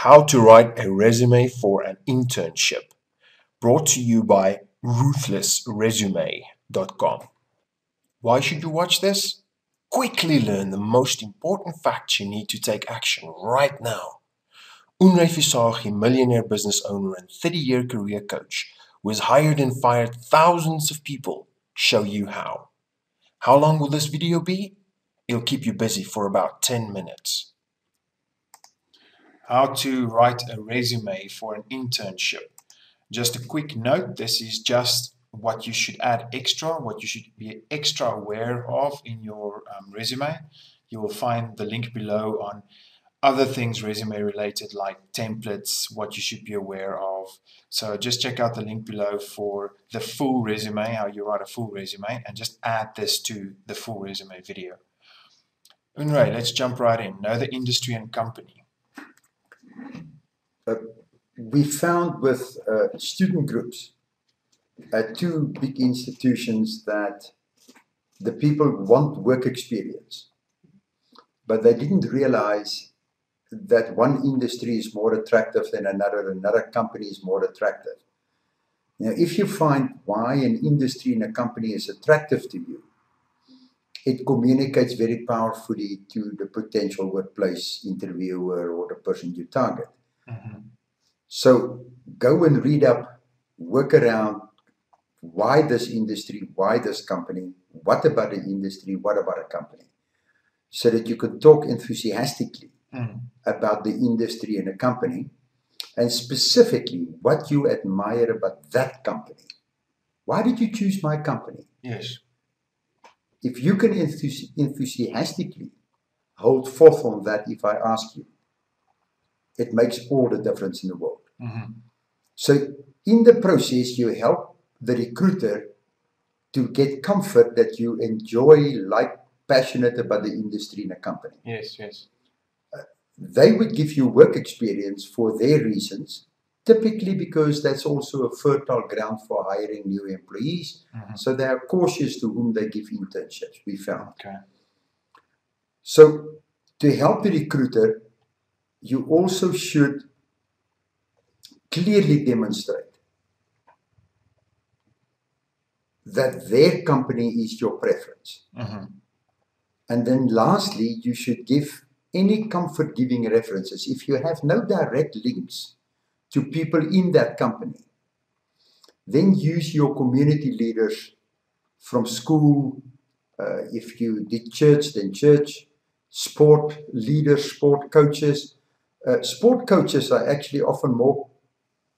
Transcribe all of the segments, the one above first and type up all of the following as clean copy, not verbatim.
How to write a resume for an internship. Brought to you by Resume.com. Why should you watch this? Quickly learn the most important facts you need to take action right now. Unre Visagie, millionaire business owner and 30-year career coach, who has hired and fired thousands of people, show you how. How long will this video be? It'll keep you busy for about 10 minutes. How to write a resume for an internship. Just a quick note, this is just what you should add extra, what you should be extra aware of in your resume. You will find the link below on other things resume related like templates, what you should be aware of. So just check out the link below for the full resume, how you write a full resume, and just add this to the full resume video. Unre, let's jump right in. Know the industry and company. We found with student groups at two big institutions that the people want work experience, but they didn't realize that one industry is more attractive than another company is more attractive. Now, if you find why an industry in a company is attractive to you, it communicates very powerfully to the potential workplace interviewer or the person you target. Mm-hmm. So go and read up, work around why this industry, why this company, what about the industry, what about a company, so that you can talk enthusiastically about the industry and a company, and specifically what you admire about that company. Why did you choose my company? Yes. If you can enthusiastically hold forth on that, if I ask you, it makes all the difference in the world. Mm-hmm. So in the process, you help the recruiter to get comfort that you enjoy, like, passionate about the industry in a company. Yes, yes. They would give you work experience for their reasons, typically because that's also a fertile ground for hiring new employees. Mm-hmm. So they are cautious to whom they give internships, we found. Okay. So to help the recruiter, you also should clearly demonstrate that their company is your preference. Mm-hmm. And then lastly, you should give any comfort-giving references. If you have no direct links to people in that company, then use your community leaders from school. If you did church, then church. Sport leaders, sport coaches. Sport coaches are actually often more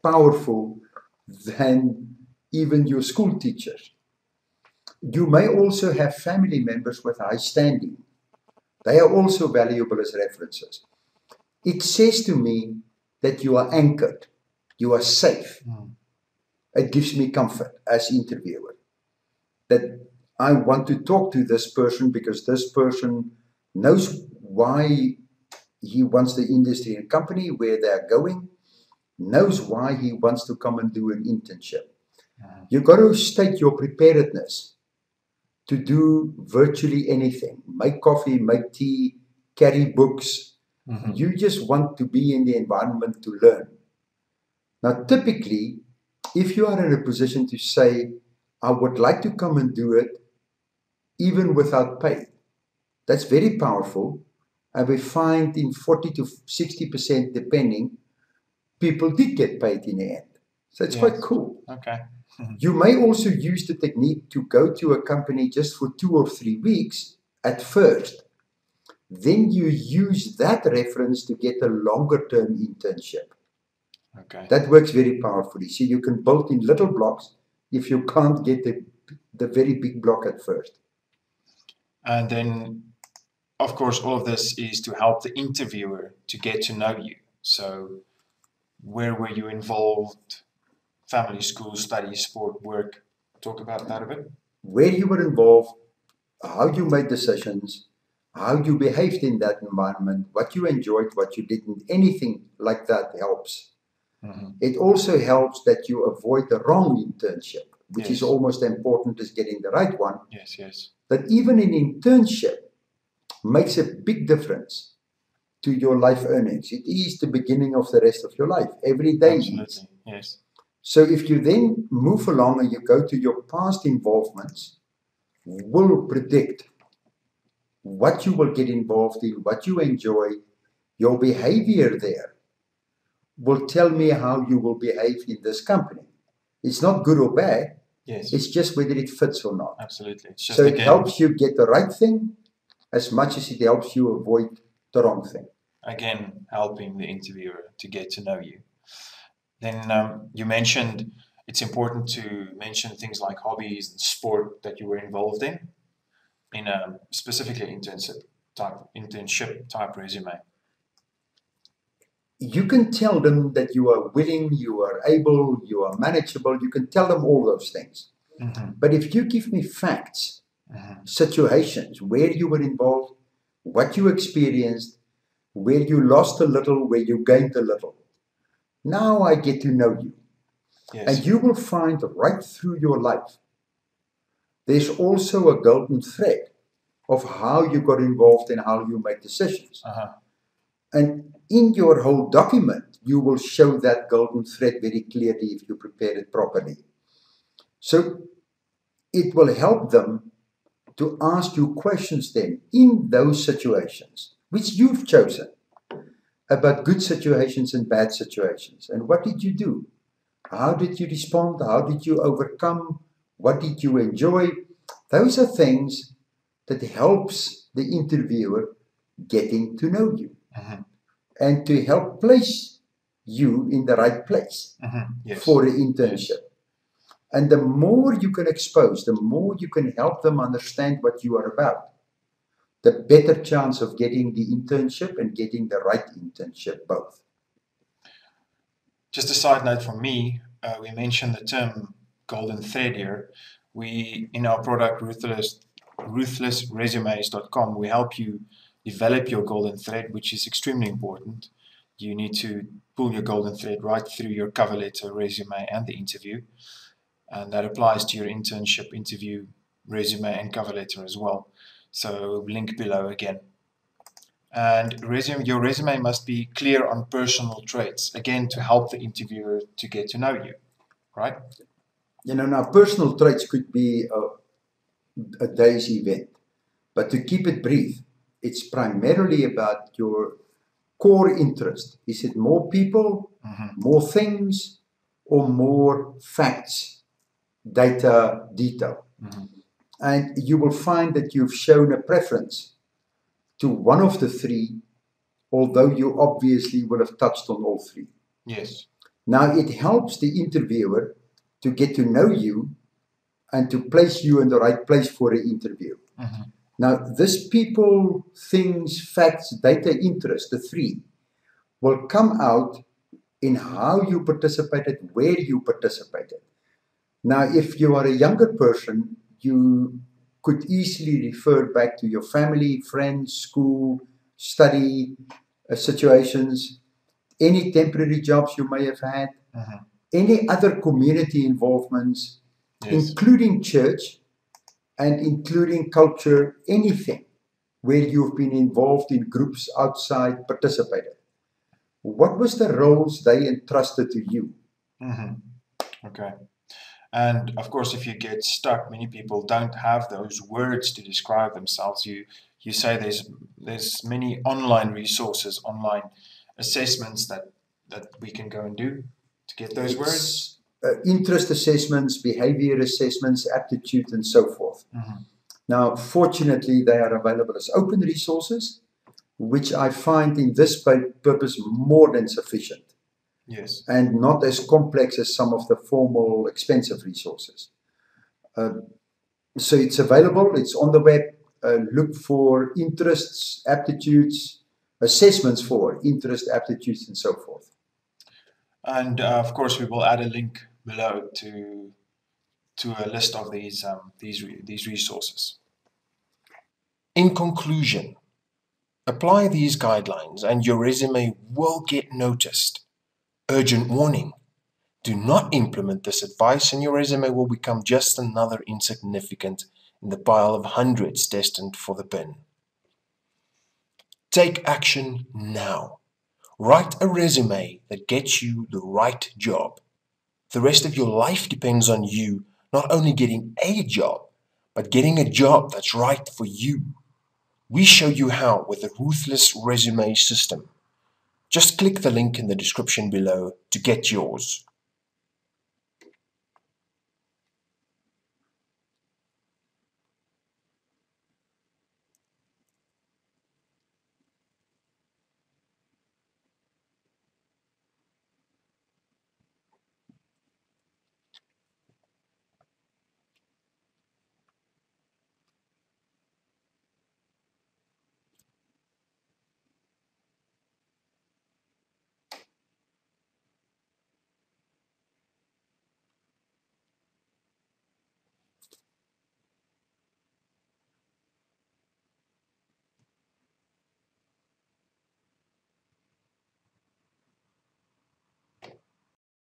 powerful than even your school teachers. You may also have family members with high standing. They are also valuable as references. It says to me that you are anchored, you are safe. It gives me comfort as interviewer that I want to talk to this person because this person knows why he wants the industry and company, where they're going, knows why he wants to come and do an internship. You've got to state your preparedness to do virtually anything. Make coffee, make tea, carry books. Mm-hmm. You just want to be in the environment to learn. Now, typically, if you are in a position to say, I would like to come and do it, even without pay, that's very powerful. And we find in 40 to 60%, depending, people did get paid in the end. So it's quite cool. Okay. You may also use the technique to go to a company just for 2 or 3 weeks at first. Then you use that reference to get a longer term internship. Okay. That works very powerfully. So you can build in little blocks if you can't get the very big block at first. And then, of course, all of this is to help the interviewer to get to know you. So where were you involved? Family, school, studies, sport, work. Talk about that a bit. Where you were involved, how you made decisions, how you behaved in that environment, what you enjoyed, what you didn't, anything like that helps. Mm-hmm. It also helps that you avoid the wrong internship, which Yes. is almost as important as getting the right one. Yes, yes. But even an internship makes a big difference to your life earnings. It is the beginning of the rest of your life. Every day is. Absolutely, yes. So if you then move along and you go to your past involvements, will predict what you will get involved in, what you enjoy, your behavior there will tell me how you will behave in this company. It's not good or bad. Yes. It's just whether it fits or not. Absolutely. It's just So it helps you get the right thing as much as it helps you avoid the wrong thing. Again, helping the interviewer to get to know you. Then you mentioned it's important to mention things like hobbies and sport that you were involved in a specifically internship type resume. You can tell them that you are willing, you are able, you are manageable. You can tell them all those things. Mm-hmm. But if you give me facts, Mm-hmm. situations where you were involved, what you experienced, where you lost a little, where you gained a little, now I get to know you. Yes. And you will find right through your life, there's also a golden thread of how you got involved and how you make decisions. Uh-huh. And in your whole document, you will show that golden thread very clearly if you prepare it properly. So it will help them to ask you questions then in those situations, which you've chosen, about good situations and bad situations. And what did you do? How did you respond? How did you overcome? What did you enjoy? Those are things that helps the interviewer getting to know you. Mm-hmm. And to help place you in the right place. Mm-hmm. Yes. For the internship. Yes. And the more you can expose, the more you can help them understand what you are about, the better chance of getting the internship and getting the right internship both. Just a side note from me, we mentioned the term golden thread here. We, in our product ruthlessresumes.com, we help you develop your golden thread, which is extremely important. You need to pull your golden thread right through your cover letter, resume, and the interview. And that applies to your internship, interview, resume, and cover letter as well. So link below again. And your resume must be clear on personal traits, again, to help the interviewer to get to know you, right? You know, now personal traits could be a day's event, but to keep it brief, it's primarily about your core interest. Is it more people, more things, or more facts, data, detail? And you will find that you've shown a preference to one of the three, although you obviously would have touched on all three. Yes. Now, it helps the interviewer to get to know you and to place you in the right place for an interview. Now, this people, things, facts, data, interest, the three, will come out in how you participated, where you participated. Now, if you are a younger person, you could easily refer back to your family, friends, school, study situations, any temporary jobs you may have had, any other community involvements, Yes. including church and including culture, anything where you've been involved in groups outside, participated. What was the roles they entrusted to you? Okay. And of course, if you get stuck, many people don't have those words to describe themselves. You say there's many online resources, online assessments that we can go and do to get those words. Interest assessments, behavior assessments, aptitude, and so forth. Now, fortunately, they are available as open resources, which I find in this purpose more than sufficient. Yes. And not as complex as some of the formal, expensive resources. So it's available, it's on the web. Look for interests, aptitudes, assessments for interest, aptitudes, and so forth. And of course, we will add a link below to a list of these resources. In conclusion, apply these guidelines and your resume will get noticed. Urgent warning. Do not implement this advice and your resume will become just another insignificant in the pile of hundreds destined for the bin. Take action now. Write a resume that gets you the right job. The rest of your life depends on you not only getting a job, but getting a job that's right for you. We show you how with the Ruthless Resume System. Just click the link in the description below to get yours.